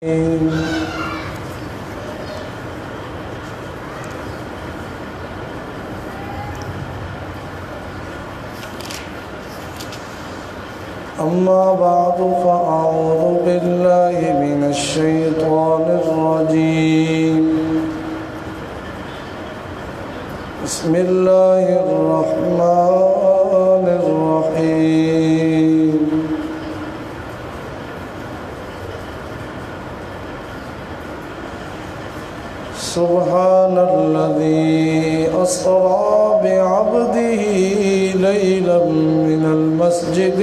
أما بعد فأعوذ بالله من الشيطان الرجيم بسم الله الرحمن الرحيم سبحان الذي أسرى بعبده ليلا من المسجد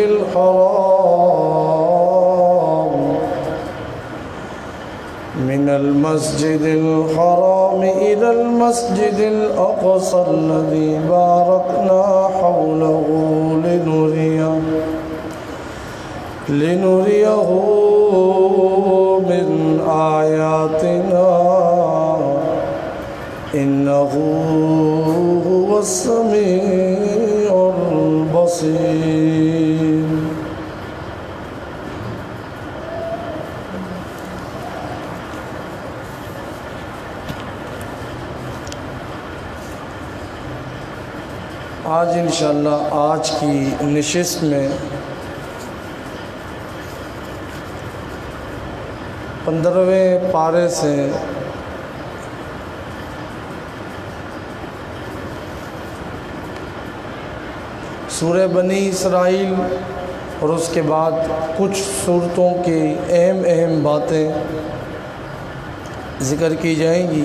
الحرام إلى المسجد الأقصى الذي باركنا حوله لنريه من آياتنا إنه هو السميع البصير. آج انشاءاللہ آج کی نشست میں 15ویں پارے سے سورہ بنی اسرائیل اور اس کے بعد کچھ سورتوں کی اہم باتیں ذکر کی جائیں گی۔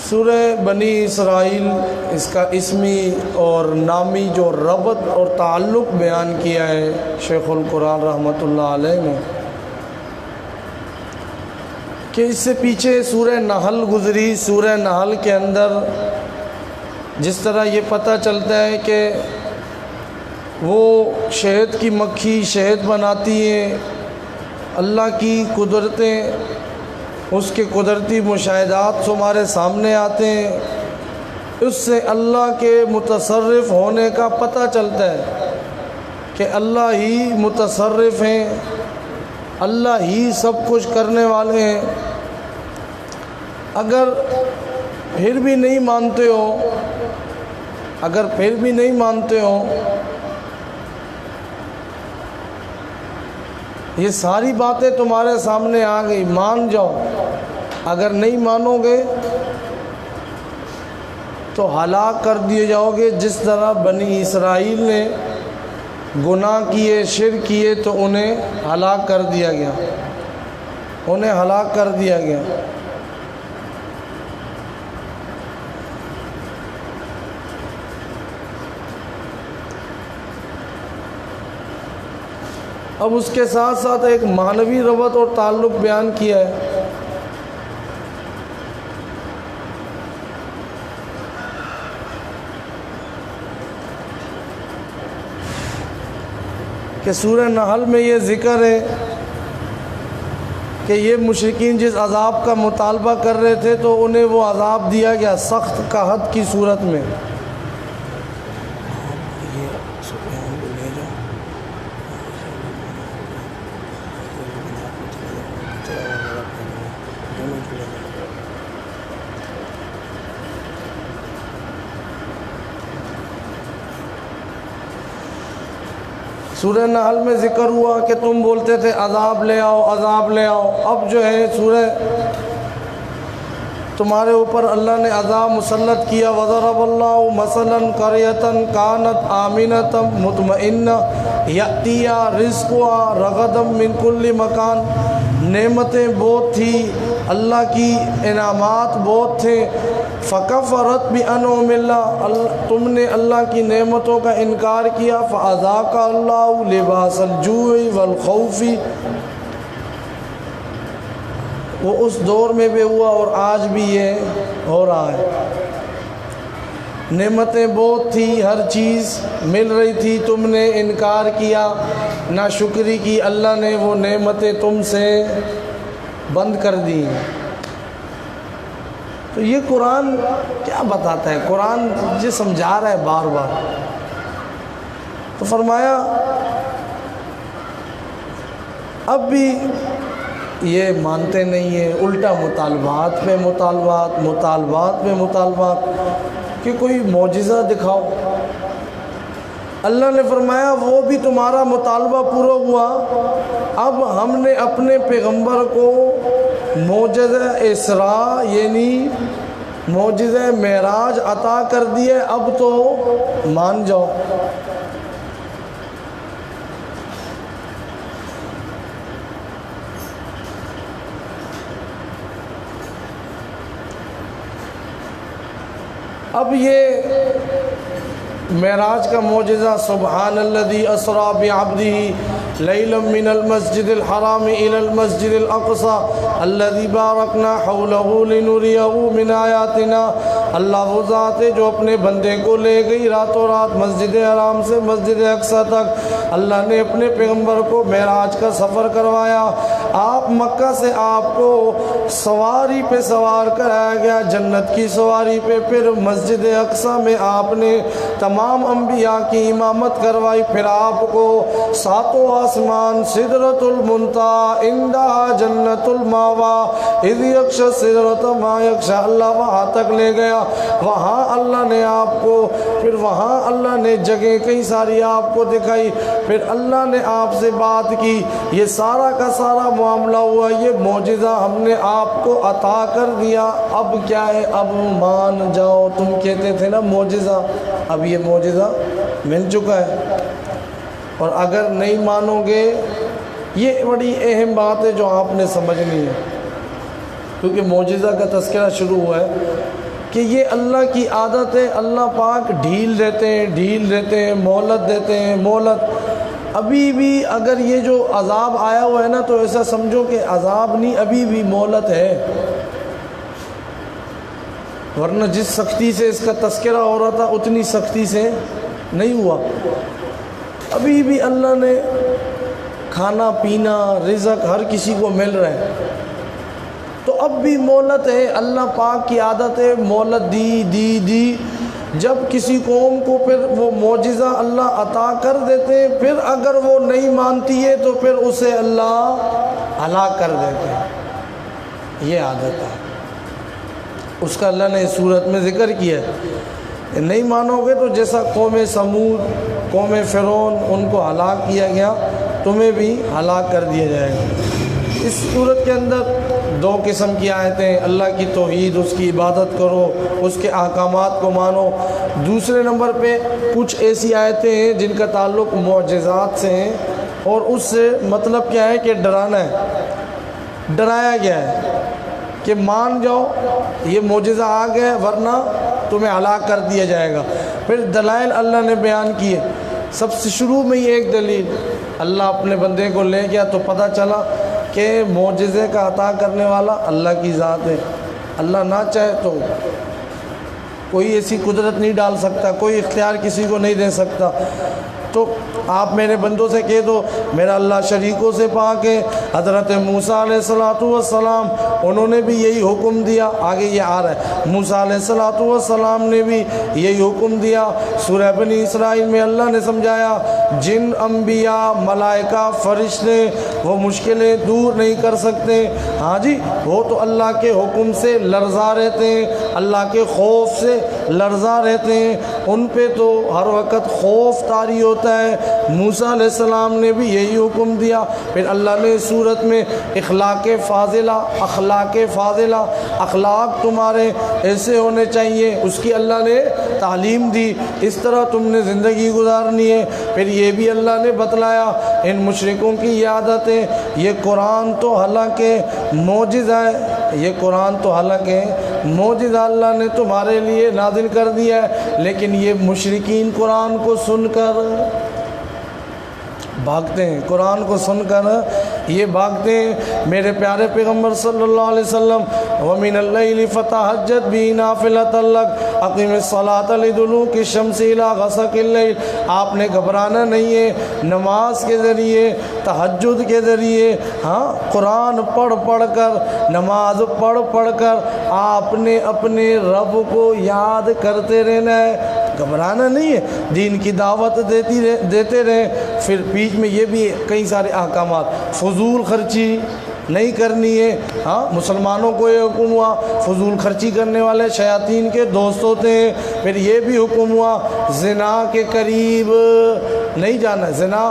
سورہ بنی اسرائیل اس کا اسمی اور نامی جو ربط اور تعلق بیان کیا ہے شیخ القرآن رحمۃ اللہ علیہ نے، کہ اس سے پیچھے سورہ نحل گزری۔ سورہ نحل کے اندر جس طرح یہ پتہ چلتا ہے کہ وہ شہد کی مکھی شہد بناتی ہے، اللہ کی قدرتیں، اس کے قدرتی مشاہدات تمہارے سامنے آتے ہیں، اس سے اللہ کے متصرف ہونے کا پتہ چلتا ہے کہ اللہ ہی متصرف ہیں، اللہ ہی سب کچھ کرنے والے ہیں۔ اگر پھر بھی نہیں مانتے ہو یہ ساری باتیں تمہارے سامنے آ گئی، مان جاؤ۔ اگر نہیں مانو گے تو ہلاک کر دیے جاؤ گے، جس طرح بنی اسرائیل نے گناہ کیے، شرک کیے تو انہیں ہلاک کر دیا گیا۔ اب اس کے ساتھ ساتھ ایک معنوی ربط اور تعلق بیان کیا ہے۔ کہ سورہ نحل میں یہ ذکر ہے کہ یہ مشرکین جس عذاب کا مطالبہ کر رہے تھے تو انہیں وہ عذاب دیا گیا سخت قحط کی صورت میں۔ سورہ نحل میں ذکر ہوا کہ تم بولتے تھے عذاب لے آؤ۔ اب جو ہے سورہ تمہارے اوپر اللہ نے عذاب مسلط کیا۔ وَضَرَبَ اللَّهُ مَثَلًا قَرْيَةً كَانَتْ آمِنَةً مُطْمَئِنَّةً يَأْتِيهَا رِزْقُهَا رَغَدًا مِنْ كُلِّ مَكَانٍ۔ نعمتیں بہت تھی، اللہ کی انعامات بہت تھے۔ فَكَفَرَتْ بِأَنْعُمِ اللَّهِ، تم نے اللہ کی نعمتوں کا انکار کیا۔ فَأَذَاقَهَا اللَّهُ لِبَاسَ الْجُوعِ وَالْخَوْفِ، وہ اس دور میں بھی ہوا اور آج بھی یہ ہو رہا ہے۔ نعمتیں بہت تھی، ہر چیز مل رہی تھی، تم نے انکار کیا، ناشکری کی، اللہ نے وہ نعمتیں تم سے بند کر دی۔ تو یہ قرآن کہ کیا بتاتا ہے قرآن، یہ سمجھا رہا ہے بار بار. تو فرمایا اب بھی یہ مانتے نہیں ہیں، الٹا مطالبات پہ مطالبات، مطالبات پہ مطالبات کہ کوئی معجزہ دکھاؤ. اللہ نے فرمایا وہ بھی تمہارا مطالبہ پورا ہوا، اب ہم نے اپنے پیغمبر کو معجزہ اسراء یعنی معجزہ معراج عطا کر دیے، اب تو مان جاؤ. اب یہ معراج کا معجزہ سبحان الذی اسریٰ بعبدہ لیلا من المسجد الحرام الی المسجد الاقصی الذی بارکنا حولہ لنریہ من آیاتنا. اللہ وہ ذات ہے جو اپنے بندے کو لے گئی راتوں رات مسجد حرام سے مسجد اقصی تک. اللہ نے اپنے پیغمبر کو معراج کا سفر کروایا. آپ مکہ سے آپ کو سواری پہ سوار کرایا گیا، جنت کی سواری پہ. پھر مسجد اقصی میں آپ نے تمام انبیاء کی امامت کروائی. پھر آپ کو ساتوں آسمان سدرۃ المنتہی عندہا جنت المأویٰ اذ یغشی السدرۃ ما یغشی، اللہ وہاں تک لے گیا. وہاں اللہ نے آپ کو، پھر وہاں اللہ نے جگہ کئی ساری آپ کو دکھائی. پھر اللہ نے آپ سے بات کی. یہ سارا کا سارا معاملہ ہوا، یہ معجزہ ہم نے آپ کو عطا کر دیا. اب کیا ہے، اب مان جاؤ. تم کہتے تھے نا معجزہ، اب یہ معجزہ مل چکا ہے. اور اگر نہیں مانو گے، یہ بڑی اہم بات ہے جو آپ نے سمجھنی ہے، کیونکہ معجزہ کا تذکرہ شروع ہوا ہے کہ یہ اللہ کی عادت ہے. اللہ پاک ڈھیل دیتے ہیں، ڈھیل دیتے ہیں، مہلت دیتے ہیں، مہلت. ابھی بھی اگر یہ جو عذاب آیا ہوا ہے نا، تو ایسا سمجھو کہ عذاب نہیں، ابھی بھی مہلت ہے. ورنہ جس سختی سے اس کا تذکرہ ہو رہا تھا اتنی سختی سے نہیں ہوا. ابھی بھی اللہ نے کھانا پینا رزق ہر کسی کو مل رہا ہے، تو اب بھی مہلت ہے. اللہ پاک کی عادت ہے مہلت دی. جب کسی قوم کو پھر وہ معجزہ اللہ عطا کر دیتے ہیں، پھر اگر وہ نہیں مانتی ہے تو پھر اسے اللہ ہلاک کر دیتے ہیں. یہ عادت ہے اس کا. اللہ نے اس صورت میں ذکر کیا ہے، نہیں مانو گے تو جیسا قوم سمود، قوم فرعون، ان کو ہلاک کیا گیا، تمہیں بھی ہلاک کر دیا جائے گا. اس صورت کے اندر دو قسم کی آیتیں، اللہ کی توحید، اس کی عبادت کرو، اس کے احکامات کو مانو. دوسرے نمبر پہ کچھ ایسی آیتیں ہیں جن کا تعلق معجزات سے ہیں، اور اس سے مطلب کیا ہے کہ ڈرانا ہے. ڈرایا گیا ہے کہ مان جاؤ یہ معجزہ آ گیا ورنہ تمہیں ہلاک کر دیا جائے گا. پھر دلائل اللہ نے بیان کیے. سب سے شروع میں یہ ایک دلیل، اللہ اپنے بندے کو لے گیا تو پتہ چلا کہ معجزے کا عطا کرنے والا اللہ کی ذات ہے. اللہ نہ چاہے تو کوئی ایسی قدرت نہیں ڈال سکتا، کوئی اختیار کسی کو نہیں دے سکتا. تو آپ میرے بندوں سے کہہ دو میرا اللہ شریکوں سے پاک ہے. حضرت موسیٰ علیہ السلام انہوں نے بھی یہی حکم دیا. آگے یہ آ رہا ہے، موسیٰ علیہ السلام نے بھی یہی حکم دیا. سورہ بنی اسرائیل میں اللہ نے سمجھایا جن انبیاء، ملائکہ، فرشتے وہ مشکلیں دور نہیں کر سکتے. ہاں جی، وہ تو اللہ کے حکم سے لرزا رہتے ہیں، اللہ کے خوف سے لرزا رہتے ہیں. ان پہ تو ہر وقت خوف طاری ہوتا ہے. موسیٰ علیہ السلام نے بھی یہی حکم دیا. پھر اللہ نے صورت میں اخلاق فاضلہ، اخلاق تمہارے ایسے ہونے چاہیے، اس کی اللہ نے تعلیم دی. اس طرح تم نے زندگی گزارنی ہے. پھر یہ بھی اللہ نے بتلایا ان مشرکوں کی یہ عادت ہے. یہ قرآن تو حالانکہ معجزہ ہے، یہ قرآن تو حالانکہ معجزہ اللہ نے تمہارے لیے نازل کر دیا ہے، لیکن یہ مشرکین قرآن کو سن کر بھاگتے ہیں، قرآن کو سن کر یہ بھاگتے ہیں۔ میرے پیارے پیغمبر صلی اللہ علیہ وسلم وَمِنَ اللَّيْلِ فَتَہَجَّدْ بِهِ نَافِلَةً لَكَ أَقِمِ الصَّلَاةَ لِدُلُوكِ الشَّمْسِ إِلَىٰ غَسَقِ اللَّيْلِ۔ آپ نے گھبرانا نہیں ہے، نماز کے ذریعے، تہجد کے ذریعے، قرآن پڑھ پڑھ کر، نماز پڑھ پڑھ کر آپ نے اپنے رب کو یاد کرتے رہنا ہے، گھبرانا نہیں ہے، دین کی دعوت دیتے رہیں۔ پھر بیچ میں یہ بھی کئی سارے احکامات، فضول خرچی نہیں کرنی ہے۔ مسلمانوں کو یہ حکم ہوا، فضول خرچی کرنے والے شیاطین کے دوست ہوتے ہیں۔ پھر یہ بھی حکم ہوا زنا کے قریب نہیں جانا، زنا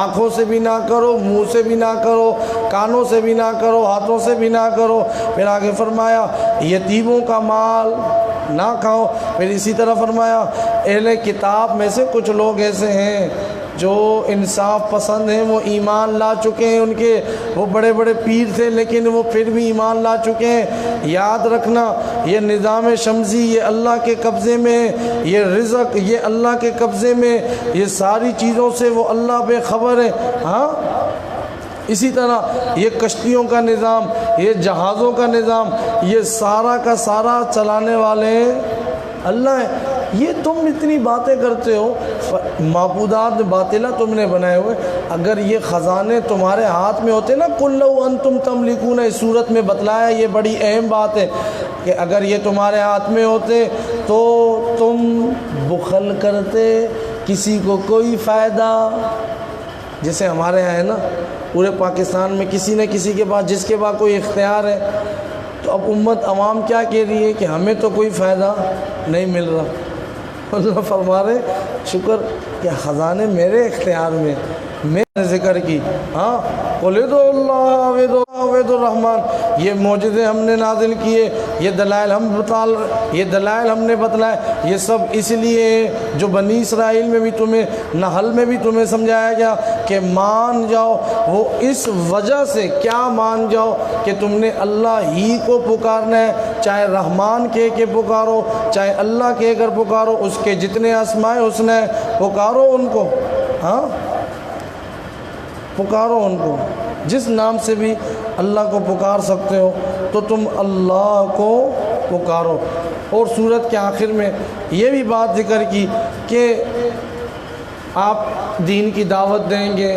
آنکھوں سے بھی نہ کرو، منہ سے بھی نہ کرو، کانوں سے بھی نہ کرو، ہاتھوں سے بھی نہ کرو۔ پھر آگے فرمایا یتیموں کا مال نہ کھاؤ۔ پھر اسی طرح فرمایا اہل کتاب میں سے کچھ لوگ ایسے ہیں جو انصاف پسند ہیں، وہ ایمان لا چکے ہیں، ان کے وہ بڑے بڑے پیر تھے لیکن وہ پھر بھی ایمان لا چکے ہیں۔ یاد رکھنا یہ نظام شمسی یہ اللہ کے قبضے میں ہے، یہ رزق یہ اللہ کے قبضے میں، یہ ساری چیزوں سے وہ اللہ بے خبر ہے۔ اسی طرح یہ کشتیوں کا نظام، یہ جہازوں کا نظام، یہ سارا کا سارا چلانے والے اللہ ہیں۔ یہ تم اتنی باتیں کرتے ہو، معبودات باطلہ تم نے بنائے ہوئے، اگر یہ خزانے تمہارے ہاتھ میں ہوتے نا، قُلْ لَوْ أَنْتُمْ تَمْلِكُونَ، اس صورت میں بتلایا، یہ بڑی اہم بات ہے کہ اگر یہ تمہارے ہاتھ میں ہوتے تو تم بخل کرتے، کسی کو کوئی فائدہ، جیسے ہمارے یہاں ہے نا پورے پاکستان میں کسی نہ کسی کے پاس، جس کے پاس کوئی اختیار ہے، تو اب امت عوام کیا کہہ رہی ہے کہ ہمیں تو کوئی فائدہ نہیں مل رہا۔ اللہ فرما رہے شکر کہ خزانے میرے اختیار میں، میں نے ذکر کی۔ قُلِ ادْعُوا اللَّهَ وَادْعُوا الرَّحْمَٰنَ، یہ معجزے ہم نے نازل کیے، یہ دلائل ہم نے بتلائے، یہ سب اس لیے جو بنی اسرائیل میں بھی تمہیں، نحل میں بھی تمہیں سمجھایا گیا کہ مان جاؤ۔ وہ اس وجہ سے کیا مان جاؤ کہ تم نے اللہ ہی کو پکارنا ہے، چاہے رحمان کہہ کے پکارو، چاہے اللہ کہہ کر پکارو، اس کے جتنے اسماء حسنی ہیں پکارو ان کو، پکارو ان کو، جس نام سے بھی اللہ کو پکار سکتے ہو تو تم اللہ کو پکارو۔ اور سورت کے آخر میں یہ بھی بات ذکر کی کہ آپ دین کی دعوت دیں گے،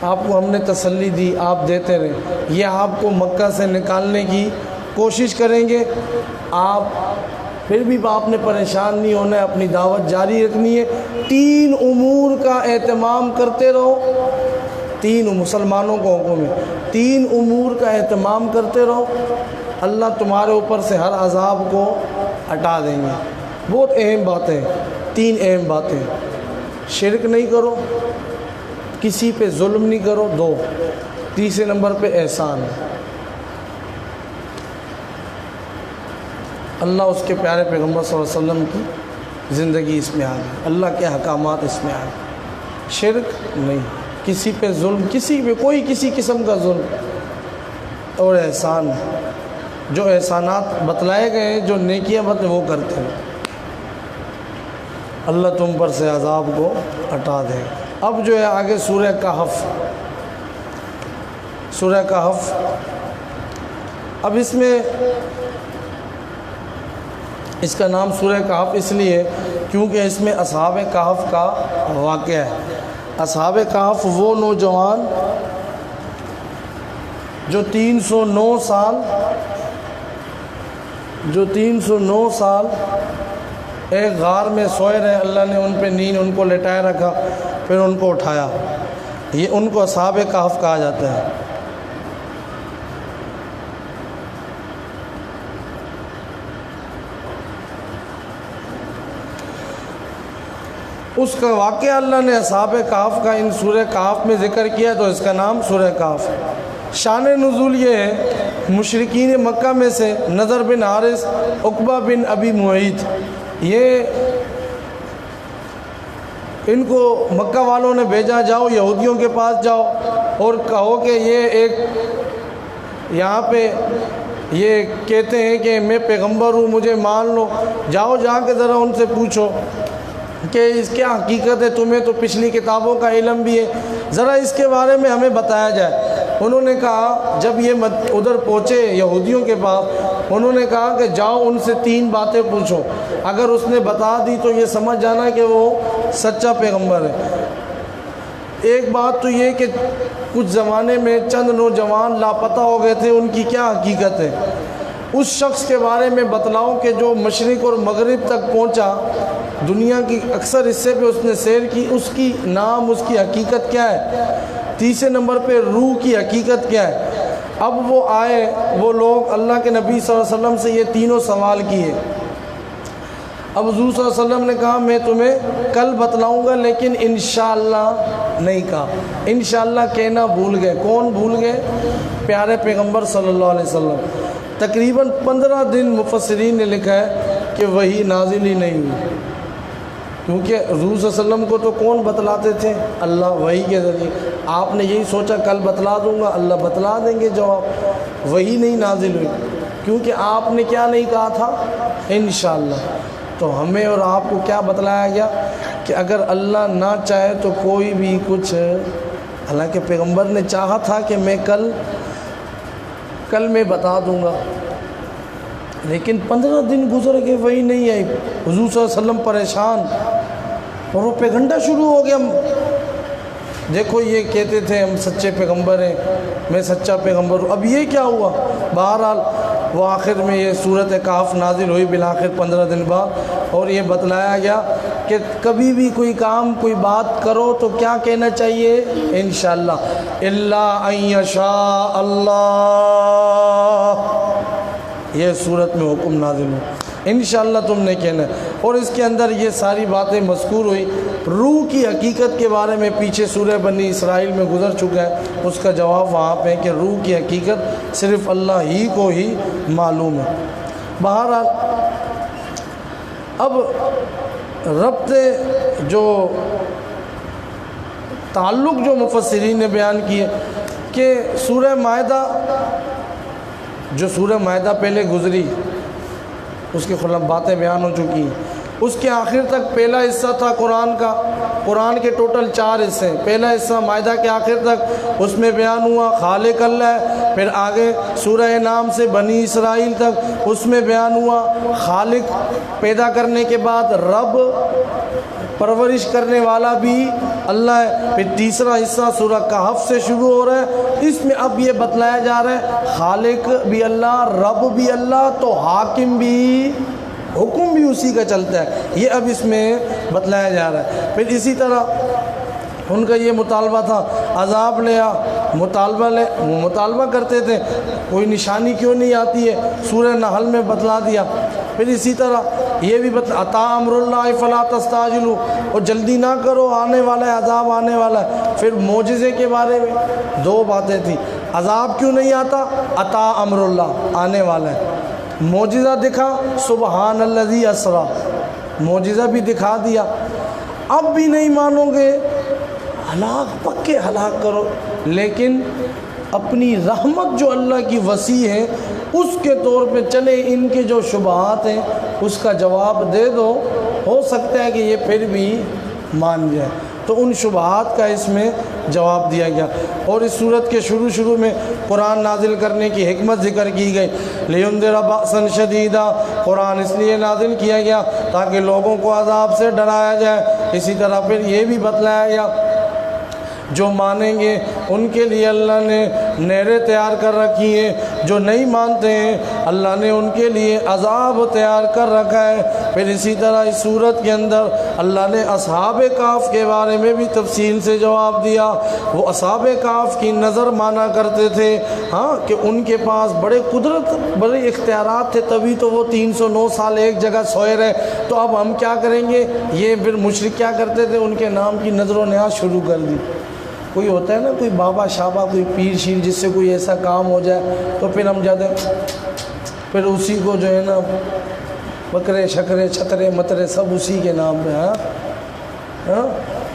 آپ کو ہم نے تسلی دی، آپ دیتے رہیں، یہ آپ کو مکہ سے نکالنے کی کوشش کریں گے، آپ پھر بھی آپ نے پریشان نہیں ہونا ہے، اپنی دعوت جاری رکھنی ہے۔ 3 امور کا اہتمام کرتے رہو، 3 مسلمانوں کو حکم ہے، 3 امور کا اہتمام کرتے رہو، اللہ تمہارے اوپر سے ہر عذاب کو ہٹا دیں گے۔ بہت اہم باتیں، 3 اہم باتیں، شرک نہیں کرو، کسی پہ ظلم نہیں کرو، 2، تیسرے نمبر پہ احسان۔ اللہ اس کے پیارے پیغمبر صلی اللہ علیہ وسلم کی زندگی اس میں آ گئی، اللہ کے احکامات اس میں آ گئے، شرک نہیں، کسی پہ ظلم، کسی پہ کوئی کسی قسم کا ظلم، اور احسان، جو احسانات بتلائے گئے ہیں، جو نیکیاں وہ کرتے ہیں، اللہ تم پر سے عذاب کو ہٹا دے۔ اب جو ہے آگے سورہ کہف، سورہ کہف، اب اس میں اس کا نام سورہ کہف اس لیے کیونکہ اس میں اصحاب کہف کا واقعہ ہے۔ اصحاب کہف وہ نوجوان جو 309 سال ایک غار میں سوئے رہے، اللہ نے ان پہ نیند ان کو لٹائے رکھا، پھر ان کو اٹھایا، یہ ان کو اصحاب کہف کہا جاتا ہے۔ اس کا واقعہ اللہ نے اصحاب کہف کا ان سورہ کہف میں ذکر کیا تو اس کا نام سورہ کہف۔ شان نزول یہ ہے، مشرکین مکہ میں سے نضر بن حارث، عقبہ بن ابی معیط، یہ ان کو مکہ والوں نے بھیجا، جاؤ یہودیوں کے پاس جاؤ اور کہو کہ یہ ایک یہاں پہ یہ کہتے ہیں کہ میں پیغمبر ہوں، مجھے مان لو، جاؤ جا کے ذرا ان سے پوچھو۔ کہ اس کیا حقیقت ہے، تمہیں تو پچھلی کتابوں کا علم بھی ہے، ذرا اس کے بارے میں ہمیں بتایا جائے۔ انہوں نے کہا جب یہ ادھر پہنچے یہودیوں کے پاس، انہوں نے کہا کہ جاؤ ان سے 3 باتیں پوچھو، اگر اس نے بتا دی تو یہ سمجھ جانا کہ وہ سچا پیغمبر ہے۔ ایک بات تو یہ کہ کچھ زمانے میں چند نوجوان لاپتہ ہو گئے تھے، ان کی کیا حقیقت ہے، اس شخص کے بارے میں بتلاؤ کہ جو مشرق اور مغرب تک پہنچا، دنیا کی اکثر حصے پہ اس نے سیر کی، اس کی نام، اس کی حقیقت کیا ہے۔ تیسرے نمبر پہ روح کی حقیقت کیا ہے۔ اب وہ آئے، وہ لوگ اللہ کے نبی صلی اللہ علیہ وسلم سے یہ تینوں سوال کیے۔ اب حضور صلی اللہ علیہ وسلم نے کہا میں تمہیں کل بتلاؤں گا، لیکن انشاءاللہ نہیں کہا۔ انشاءاللہ کہنا بھول گئے۔ کون بھول گئے؟ پیارے پیغمبر صلی اللہ علیہ وسلم۔ تقریباً 15 دن مفسرین نے لکھا ہے کہ وحی نازل ہی نہیں ہوئی، کیونکہ حضور صلی اللہ علیہ وسلم کو تو کون بتلاتے تھے؟ اللہ، وحی کے ذریعے۔ آپ نے یہی سوچا کل بتلا دوں گا، اللہ بتلا دیں گے جواب۔ وحی نہیں نازل ہوئی، کیونکہ آپ نے کیا نہیں کہا تھا؟ انشاءاللہ۔ تو ہمیں اور آپ کو کیا بتلایا گیا کہ اگر اللہ نہ چاہے تو کوئی بھی کچھ، حالانکہ پیغمبر نے چاہا تھا کہ میں کل میں بتا دوں گا، لیکن 15 دن گزر گئے، وہی نہیں آئی۔ حضور صلی اللہ علیہ وسلم پریشان، اور وہ پیغنڈا شروع ہو گیا۔ دیکھو یہ کہتے تھے ہم سچے پیغمبر ہیں، میں سچا پیغمبر ہوں، اب یہ کیا ہوا؟ بہرحال وہ آخر میں یہ سورۃ کہف نازل ہوئی بالآخر 15 دن بعد، اور یہ بتلایا گیا کہ کبھی بھی کوئی کام، کوئی بات کرو تو کیا کہنا چاہیے؟ انشاءاللہ، الا ان یشاء اللہ۔ یہ صورت میں حکم نازل ہو، انشاءاللہ تم نے کہنا ہے۔ اور اس کے اندر یہ ساری باتیں مذکور ہوئی۔ روح کی حقیقت کے بارے میں پیچھے سورہ بنی اسرائیل میں گزر چکا ہے، اس کا جواب وہاں پہ ہے کہ روح کی حقیقت صرف اللہ ہی کو ہی معلوم ہے۔ بہرحال اب ربط جو تعلق جو مفسرین نے بیان کیے کہ سورہ مائدہ، جو سورہ مائدہ پہلے گزری اس کی باتیں بیان ہو چکی ہیں، اس کے آخر تک پہلا حصہ تھا قرآن کا۔ قرآن کے ٹوٹل 4 حصے، پہلا حصہ مائدہ کے آخر تک اس میں بیان ہوا خالق اللہ ہے، پھر آگے سورہ نام سے بنی اسرائیل تک اس میں بیان ہوا خالق پیدا کرنے کے بعد رب، پرورش کرنے والا بھی اللہ ہے۔ پھر تیسرا حصہ سورہ کہف سے شروع ہو رہا ہے، اس میں اب یہ بتلایا جا رہا ہے خالق بھی اللہ، رب بھی اللہ، تو حاکم بھی، حکم بھی اسی کا چلتا ہے، یہ اب اس میں بتلایا جا رہا ہے۔ پھر اسی طرح ان کا یہ مطالبہ تھا عذاب لیا، مطالبہ کرتے تھے کوئی نشانی کیوں نہیں آتی ہے، سورہ نحل میں بتلا دیا۔ پھر اسی طرح یہ بھی عطا امر اللہ فلا تستعجلوا، اور جلدی نہ کرو، آنے والا ہے، عذاب آنے والا ہے۔ پھر معجزے کے بارے میں 2 باتیں تھیں، عذاب کیوں نہیں آتا؟ عطا امر اللہ، آنے والا ہے۔ معجزہ دکھا، سبحان الذی اسریٰ، معجزہ بھی دکھا دیا۔ اب بھی نہیں مانو گے، ہلاک، پکے ہلاک کرو۔ لیکن اپنی رحمت جو اللہ کی وسیع ہے اس کے طور پہ چلے، ان کے جو شبہات ہیں اس کا جواب دے دو، ہو سکتا ہے کہ یہ پھر بھی مان جائے۔ تو ان شبہات کا اس میں جواب دیا گیا۔ اور اس صورت کے شروع میں قرآن نازل کرنے کی حکمت ذکر کی گئی، لِيُنذِرَ بَأْسًا شَدِيدًا، قرآن اس لیے نازل کیا گیا تاکہ لوگوں کو عذاب سے ڈرایا جائے۔ اسی طرح پھر یہ بھی بتلایا گیا جو مانیں گے ان کے لیے اللہ نے نہریں تیار کر رکھی ہیں، جو نہیں مانتے ہیں اللہ نے ان کے لیے عذاب تیار کر رکھا ہے۔ پھر اسی طرح اس صورت کے اندر اللہ نے اصحاب کہف کے بارے میں بھی تفصیل سے جواب دیا۔ وہ اصحاب کہف کی نظر مانا کرتے تھے، ہاں، کہ ان کے پاس بڑے قدرت، بڑے اختیارات تھے، تبھی تو وہ 309 سال ایک جگہ سوئے رہے۔ تو اب ہم کیا کریں گے؟ یہ پھر مشرک کیا کرتے تھے؟ ان کے نام کی نظر و نیاز شروع کر دی۔ کوئی ہوتا ہے نا، کوئی بابا شابا، کوئی پیر شیر، جس سے کوئی ایسا کام ہو جائے تو پھر ہم جاتے پھر اسی کو جو ہے نا بکرے شکرے چھترے مترے سب اسی کے نام پہ۔ ہاں،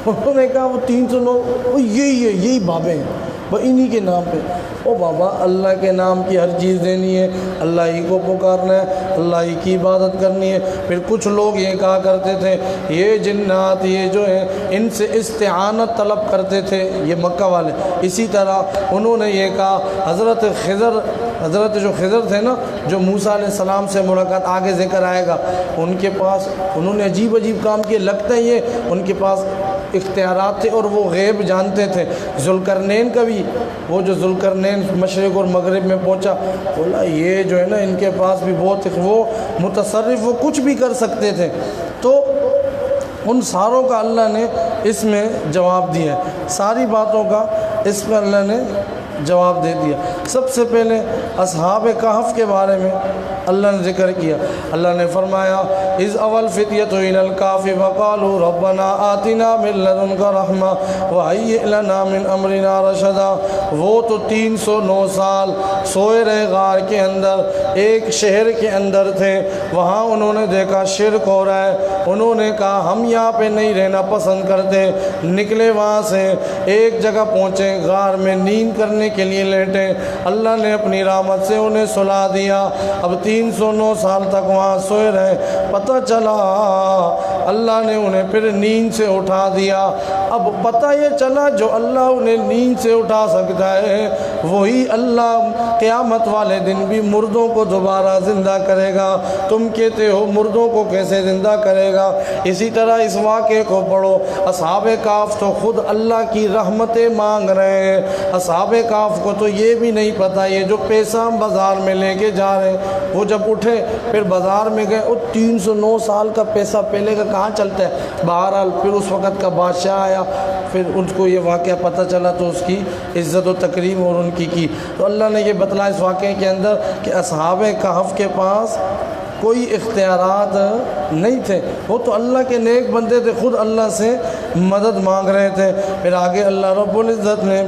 انہوں نے کہا وہ 309 یہی بابے ہیں، وہ انہی کے نام پہ۔ او بابا اللہ کے نام کی ہر چیز دینی ہے، اللہ ہی کو پکارنا ہے، اللہ ہی کی عبادت کرنی ہے۔ پھر کچھ لوگ یہ کہا کرتے تھے یہ جنات یہ جو ہیں ان سے استعانت طلب کرتے تھے یہ مکہ والے۔ اسی طرح انہوں نے یہ کہا حضرت جو خضر تھے نا، جو موسیٰ علیہ السلام سے ملاقات آگے ذکر آئے گا، ان کے پاس انہوں نے عجیب کام کیے، لگتا ہے یہ ان کے پاس اختیارات تھے اور وہ غیب جانتے تھے۔ ذوالقرنین کا بھی وہ جو ذوالقرنین مشرق اور مغرب میں پہنچا، بولا یہ جو ہے نا ان کے پاس بھی بہت وہ متصرف، وہ کچھ بھی کر سکتے تھے۔ تو ان ساروں کا اللہ نے اس میں جواب دیا ہے، ساری باتوں کا اس میں اللہ نے جواب دے دیا۔ سب سے پہلے اصحاب کہف کے بارے میں اللہ نے ذکر کیا۔ اللہ نے فرمایا اذ اول فتیۃ الی الکہف فقالوا ربنا آتنا من لدنک رحمہ وہیئ لنا من امرنا رشدا۔ وہ تو 309 سال سوئے رہے غار کے اندر، ایک شہر کے اندر تھے، وہاں انہوں نے دیکھا شرک ہو رہا ہے، انہوں نے کہا ہم یہاں پہ نہیں رہنا پسند کرتے، نکلے وہاں سے ایک جگہ پہنچے، غار میں نیند کرنے کے لیے لیٹے، اللہ نے اپنی رحمت سے انہیں سلا دیا۔ اب 309 سال تک وہاں سوئے رہے، پتہ چلا اللہ نے انہیں پھر نیند سے اٹھا دیا۔ اب پتہ یہ چلا جو اللہ انہیں نیند سے اٹھا سکتا ہے وہی اللہ قیامت والے دن بھی مردوں کو دوبارہ زندہ کرے گا۔ تم کہتے ہو مردوں کو کیسے زندہ کرے گا؟ اسی طرح اس واقعے کو پڑھو، اصحاب کہف تو خود اللہ کی رحمتیں مانگ رہے ہیں، اصحاب کہف کو تو یہ بھی نہیں پتہ یہ جو پیسہ ہم بازار میں لے کے جا رہے ہیں، وہ جب اٹھے پھر بازار میں گئے، وہ 309 سال کا پیسہ پہلے کا کہاں چلتا ہے۔ بہرحال پھر اس وقت کا بادشاہ آیا، پھر ان کو یہ واقعہ پتہ چلا تو اس کی عزت و تکریم اور ان کی تو اللہ نے یہ بتلایا اس واقعے کے اندر کہ اصحاب کہف کے پاس کوئی اختیارات نہیں تھے، وہ تو اللہ کے نیک بندے تھے، خود اللہ سے مدد مانگ رہے تھے۔ پھر آگے اللہ رب العزت نے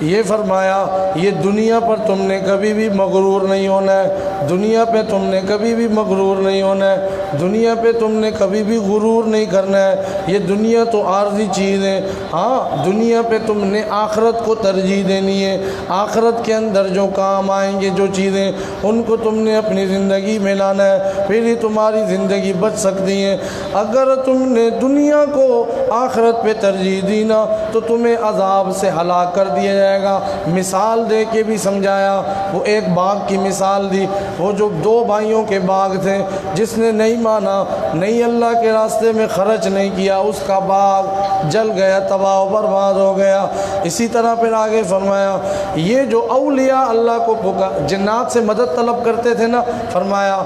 یہ فرمایا یہ دنیا پر تم نے کبھی بھی مغرور نہیں ہونا ہے، دنیا پہ تم نے کبھی بھی مغرور نہیں ہونا ہے، دنیا پہ تم نے کبھی بھی غرور نہیں کرنا ہے۔ یہ دنیا تو عارضی چیز ہے، ہاں دنیا پہ تم نے آخرت کو ترجیح دینی ہے، آخرت کے اندر جو کام آئیں گے جو چیزیں ان کو تم نے اپنی زندگی میں لانا ہے، پھر ہی تمہاری زندگی بچ سکتی ہے۔ اگر تم نے دنیا کو آخرت پہ ترجیح دی نا تو تمہیں عذاب سے ہلاک کر دیا جائے گا۔ مثال دے کے بھی سمجھایا، وہ ایک باغ کی مثال دی، وہ جو 2 بھائیوں کے باغ تھے، جس نے نہیں مانا، نہیں اللہ کے راستے میں خرچ نہیں کیا، اس کا باغ جل گیا، تباہ و برباد ہو گیا۔ اسی طرح پھر آگے فرمایا یہ جو اولیاء اللہ کو جنات سے مدد طلب کرتے تھے نا، فرمایا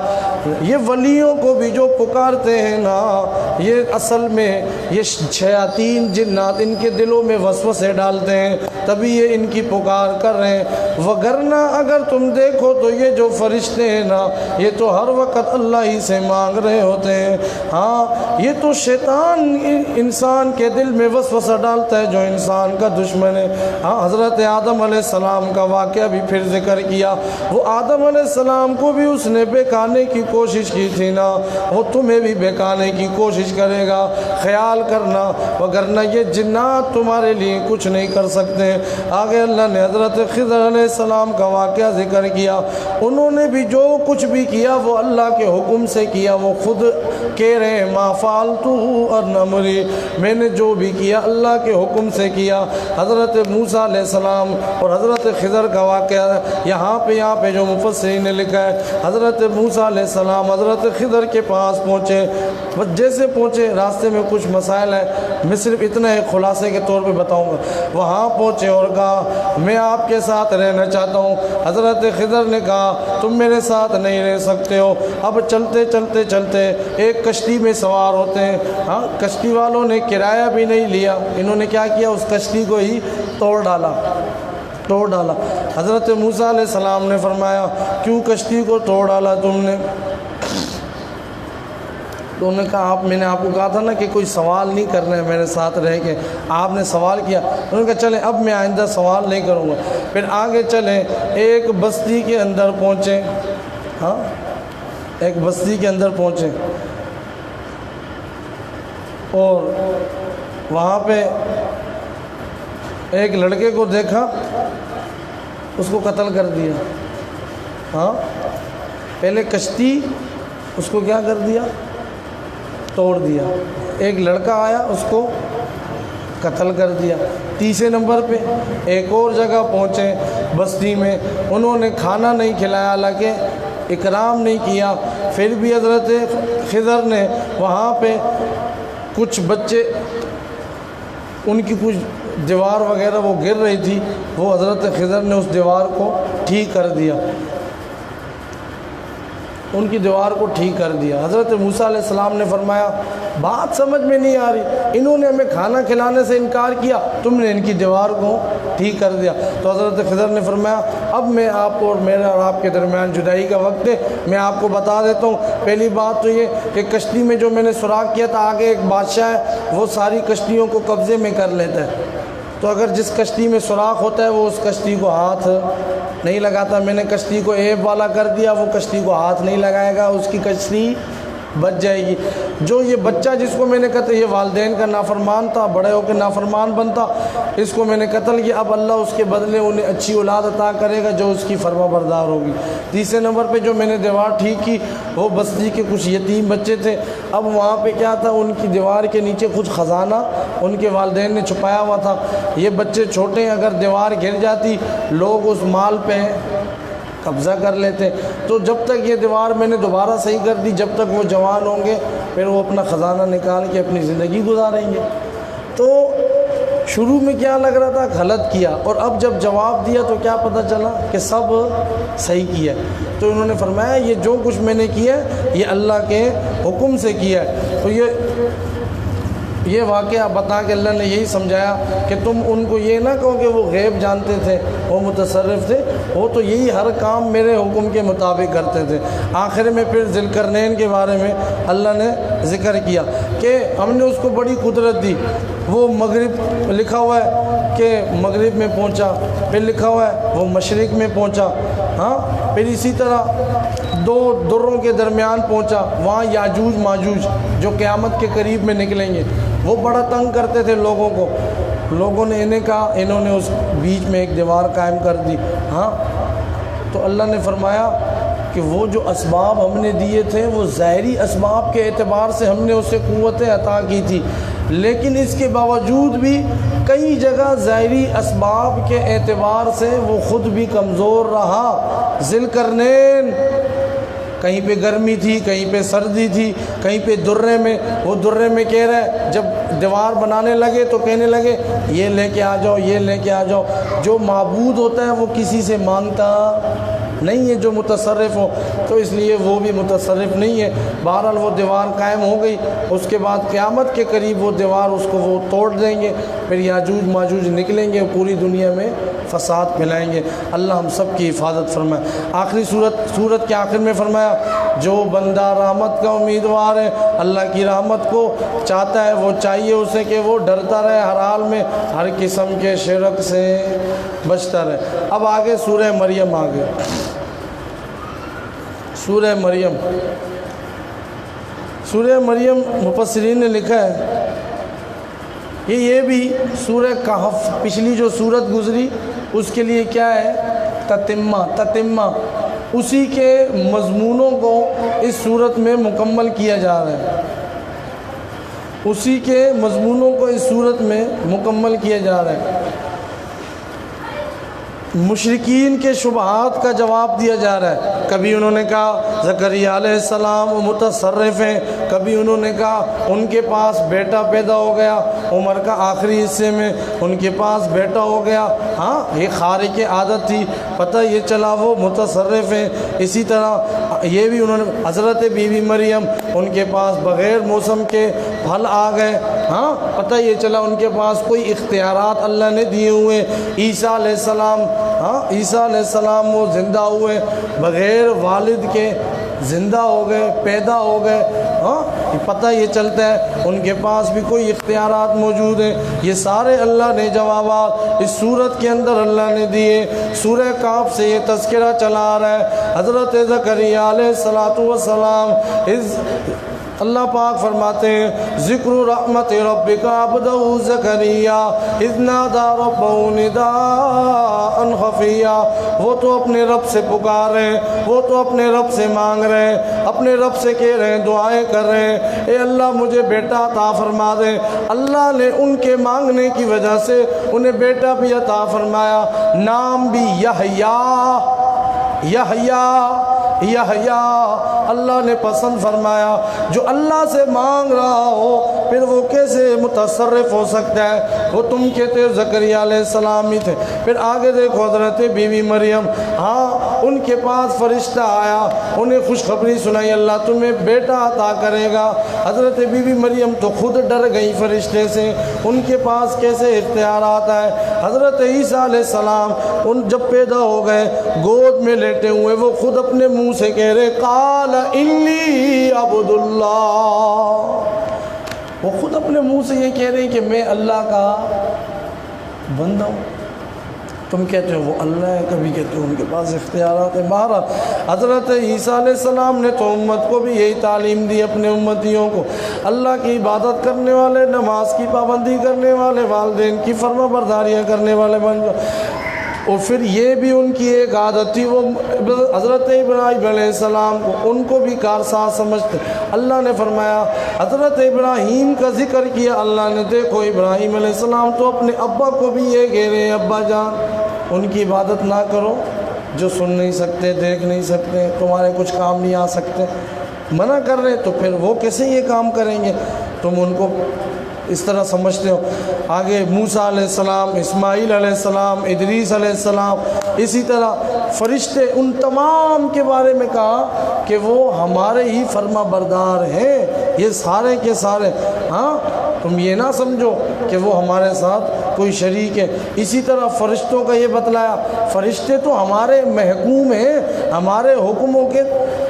یہ ولیوں کو بھی جو پکارتے ہیں نا، یہ اصل میں یہ شیاطین جنات ان کے دلوں میں وسوسے ڈالتے ہیں، تبھی یہ ان کی پکار کر رہے ہیں۔ وگرنہ اگر تم دیکھو تو یہ جو فرشتے ہیں نا، یہ تو ہر وقت اللہ ہی سے مانگ رہے ہوتے ہیں۔ ہاں یہ تو شیطان انسان کے دل میں وسوسہ ڈالتا ہے جو انسان کا دشمن ہے۔ ہاں حضرت آدم علیہ السلام کا واقعہ بھی پھر ذکر کیا، وہ آدم علیہ السلام کو بھی اس نے بہکانے کی کوشش کی تھی نا، وہ تمہیں بھی بہکانے کی کوشش کرے گا، خیال کرنا، وگرنہ یہ جنات تمہارے لیے کچھ نہیں کر سکتے۔ آگے اللہ نے حضرت خضر علیہ السلام کا واقعہ ذکر کیا، انہوں نے بھی جو کچھ بھی کیا وہ اللہ کے حکم سے کیا، وہ خود کہہ رہے ہیں ما فعلتہ عن امری، میں نے جو بھی کیا اللہ کے حکم سے کیا۔ حضرت موسیٰ علیہ السلام اور حضرت خضر کا واقعہ یہاں پہ جو مفسرین نے لکھا ہے، حضرت موسیٰ علیہ السلام حضرت خضر کے پاس پہنچے، بس جیسے پہنچے راستے میں کچھ مسائل ہیں، میں صرف اتنا ایک خلاصے کے طور پہ بتاؤں گا۔ وہاں پہنچے اور کہا میں آپ کے ساتھ رہنا چاہتا ہوں۔ حضرت خضر نے کہا تم میرے ساتھ نہیں رہ سکتے ہو۔ اب چلتے چلتے چلتے ایک کشتی میں سوار ہوتے ہیں، ہاں کشتی والوں نے کرایہ بھی نہیں لیا، انہوں نے کیا کیا، اس کشتی کو ہی توڑ ڈالا۔ حضرت موسیٰ علیہ السلام نے فرمایا کیوں کشتی کو توڑ ڈالا تم نے؟ تو انہوں نے کہا میں نے آپ کو کہا تھا نا کہ کوئی سوال نہیں کرنا ہے میرے ساتھ رہ کے، آپ نے سوال کیا۔ انہوں نے کہا چلیں اب میں آئندہ سوال نہیں کروں گا۔ پھر آگے چلیں، ایک بستی کے اندر پہنچے، ہاں ایک بستی کے اندر پہنچے اور وہاں پہ ایک لڑکے کو دیکھا اس کو قتل کر دیا. ہاں پہلے کشتی اس کو کیا کر دیا؟ توڑ دیا. ایک لڑکا آیا اس کو قتل کر دیا. تیسرے نمبر پہ ایک اور جگہ پہنچے بستی میں، انہوں نے کھانا نہیں کھلایا، حالانکہ اکرام نہیں کیا، پھر بھی حضرت خضر نے وہاں پہ کچھ بچے، ان کی کچھ دیوار وغیرہ وہ گر رہی تھی، وہ حضرت خضر نے اس دیوار کو ٹھیک کر دیا، ان کی دیوار کو ٹھیک کر دیا. حضرت موسیٰ علیہ السلام نے فرمایا بات سمجھ میں نہیں آ رہی، انہوں نے ہمیں کھانا کھلانے سے انکار کیا، تم نے ان کی دیوار کو ٹھیک کر دیا. تو حضرت خضر نے فرمایا اب میں آپ کو، اور میرا اور آپ کے درمیان جدائی کا وقت ہے، میں آپ کو بتا دیتا ہوں. پہلی بات تو یہ کہ کشتی میں جو میں نے سوراخ کیا تھا، آگے ایک بادشاہ ہے، وہ ساری کشتیوں کو قبضے میں کر لیتا ہے. تو اگر جس کشتی میں سوراخ ہوتا ہے وہ اس کشتی کو ہاتھ نہیں لگاتا. میں نے کشتی کو ایب والا کر دیا، وہ کشتی کو ہاتھ نہیں لگائے گا، اس کی کشتی بچ جائے گی. جو یہ بچہ جس کو میں نے کہا یہ والدین کا نافرمان تھا، بڑے ہو کے نافرمان بنتا، اس کو میں نے قتل کیا، اب اللہ اس کے بدلے انہیں اچھی اولاد عطا کرے گا جو اس کی فرما بردار ہوگی. تیسرے نمبر پہ جو میں نے دیوار ٹھیک کی، وہ بستی کے کچھ یتیم بچے تھے، اب وہاں پہ کیا تھا، ان کی دیوار کے نیچے کچھ خزانہ ان کے والدین نے چھپایا ہوا تھا. یہ بچے چھوٹے ہیں، اگر دیوار گر جاتی لوگ اس مال پہ قبضہ کر لیتے. تو جب تک یہ دیوار میں نے دوبارہ صحیح کر دی، جب تک وہ جوان ہوں گے پھر وہ اپنا خزانہ نکال کے اپنی زندگی گزاریں گے. تو شروع میں کیا لگ رہا تھا، غلط کیا، اور اب جب جواب دیا تو کیا پتہ چلا کہ سب صحیح کیا. تو انہوں نے فرمایا یہ جو کچھ میں نے کیا یہ اللہ کے حکم سے کیا ہے. تو یہ واقعہ بتا کے اللہ نے یہی سمجھایا کہ تم ان کو یہ نہ کہو کہ وہ غیب جانتے تھے، وہ متصرف تھے، وہ تو یہی ہر کام میرے حکم کے مطابق کرتے تھے. آخر میں پھر ذی القرنین کے بارے میں اللہ نے ذکر کیا کہ ہم نے اس کو بڑی قدرت دی. وہ مغرب لکھا ہوا ہے کہ مغرب میں پہنچا، پھر لکھا ہوا ہے وہ مشرق میں پہنچا، ہاں پھر اسی طرح دو دروں کے درمیان پہنچا، وہاں یاجوج ماجوج جو قیامت کے قریب میں نکلیں گے، وہ بڑا تنگ کرتے تھے لوگوں کو. لوگوں نے انہیں کہا، انہوں نے اس بیچ میں ایک دیوار قائم کر دی. ہاں تو اللہ نے فرمایا کہ وہ جو اسباب ہم نے دیے تھے وہ ظاہری اسباب کے اعتبار سے ہم نے اسے قوتیں عطا کی تھی، لیکن اس کے باوجود بھی کئی جگہ ظاہری اسباب کے اعتبار سے وہ خود بھی کمزور رہا. ذی القرنین کہیں پہ گرمی تھی، کہیں پہ سردی تھی، کہیں پہ درے میں، وہ درے میں کہہ رہا ہے جب دیوار بنانے لگے تو کہنے لگے یہ لے کے آ جاؤ، یہ لے کے آ جاؤ. جو معبود ہوتا ہے وہ کسی سے مانگتا نہیں ہے جو متصرف ہو، تو اس لیے وہ بھی متصرف نہیں ہے. بہرحال وہ دیوار قائم ہو گئی. اس کے بعد قیامت کے قریب وہ دیوار اس کو وہ توڑ دیں گے، پھر یاجوج ماجوج نکلیں گے، پوری دنیا میں فساد پھیلائیں گے. اللہ ہم سب کی حفاظت فرمائے. آخری سورت کے آخر میں فرمایا جو بندہ رحمت کا امیدوار ہے، اللہ کی رحمت کو چاہتا ہے، وہ چاہیے اسے کہ وہ ڈرتا رہے ہر حال میں، ہر قسم کے شرک سے بچتا رہے. اب آگے سورہ مریم آگے. سورہ مریم مفسرین نے لکھا ہے یہ بھی سورہ کہف، پچھلی جو سورت گزری اس کے لیے کیا ہے، تتمہ اسی کے مضمونوں کو اس سورت میں مکمل کیا جا رہا ہے. اسی کے مضمونوں کو اس سورت میں مکمل کیا جا رہا ہے. مشرکین کے شبہات کا جواب دیا جا رہا ہے. کبھی انہوں نے کہا زکریا علیہ السلام وہ متصرف ہیں، کبھی انہوں نے کہا ان کے پاس بیٹا پیدا ہو گیا، عمر کا آخری حصے میں ان کے پاس بیٹا ہو گیا. ہاں یہ خارق عادت تھی، پتہ یہ چلا وہ متصرف ہیں. اسی طرح یہ بھی انہوں نے حضرت بی بی مریم، ان کے پاس بغیر موسم کے پھل آ گئے. ہاں پتہ یہ چلا ان کے پاس کوئی اختیارات اللہ نے دیے ہوئے. عیسیٰ علیہ السلام، عیسیٰ علیہ السلام وہ زندہ ہوئے، بغیر والد کے زندہ ہو گئے، پیدا ہو گئے. پتہ یہ چلتا ہے ان کے پاس بھی کوئی اختیارات موجود ہیں. یہ سارے اللہ نے جوابات اس سورت کے اندر اللہ نے دیے. سورہ کہف سے یہ تذکرہ چلا آ رہا ہے. حضرت زکریا علیہ السلام اللہ پاک فرماتے ہیں ذکر رحمت ربک عبدہ زکریا اذ نادی ربہ نداء خفیا، وہ تو اپنے رب سے پکار رہے ہیں، وہ تو اپنے رب سے مانگ رہے ہیں، اپنے رب سے کہہ رہے ہیں، دعائیں کر رہے ہیں، اے اللہ مجھے بیٹا عطا فرما دے۔ اللہ نے ان کے مانگنے کی وجہ سے انہیں بیٹا بھی عطا فرمایا، نام بھی یحییٰ، یحییٰ یحییٰ اللہ نے پسند فرمایا۔ جو اللہ سے مانگ رہا ہو پھر وہ کیسے متصرف ہو سکتا ہے؟ وہ تم کہتے ہو زکریا علیہ السلام ہی تھے۔ پھر آگے دیکھو حضرت بی بی مریم، ہاں ان کے پاس فرشتہ آیا، انہیں خوشخبری سنائی اللہ تمہیں بیٹا عطا کرے گا۔ حضرت بی بی مریم تو خود ڈر گئی فرشتے سے، ان کے پاس کیسے اختیارات آئے؟ حضرت عیسیٰ علیہ السلام ان جب پیدا ہو گئے گود میں لیٹے ہوئے، وہ خود اپنے منہ سے کہہ رہے قال انی عبد اللہ، وہ خود اپنے منہ سے یہ کہہ رہے ہیں کہ میں اللہ کا بندہ ہوں۔ تم کہتے ہو وہ اللہ ہے، کبھی کہتے ہو ان کے پاس اختیارات ہیں۔ بہرحال حضرت عیسیٰ علیہ السلام نے تو امت کو بھی یہی تعلیم دی، اپنے امتیوں کو اللہ کی عبادت کرنے والے، نماز کی پابندی کرنے والے، والدین کی فرما برداریاں کرنے والے بن جاؤ۔ اور پھر یہ بھی ان کی ایک عادت تھی، وہ حضرت ابراہیم علیہ السلام کو ان کو بھی کارساز سمجھتے۔ اللہ نے فرمایا حضرت ابراہیم کا ذکر کیا اللہ نے، دیکھو ابراہیم علیہ السلام تو اپنے ابا کو بھی یہ کہہ رہے ہیں ابا جان ان کی عبادت نہ کرو جو سن نہیں سکتے، دیکھ نہیں سکتے، تمہارے کچھ کام نہیں آ سکتے، منع کر رہے تو پھر وہ کیسے یہ کام کریں گے؟ تم ان کو اس طرح سمجھتے ہو۔ آگے موسیٰ علیہ السلام، اسماعیل علیہ السلام، ادریس علیہ السلام، اسی طرح فرشتے ان تمام کے بارے میں کہا کہ وہ ہمارے ہی فرما بردار ہیں، یہ سارے کے سارے۔ ہاں تم یہ نہ سمجھو کہ وہ ہمارے ساتھ کوئی شریک ہے۔ اسی طرح فرشتوں کا یہ بتلایا فرشتے تو ہمارے محکوم ہیں، ہمارے حکموں کے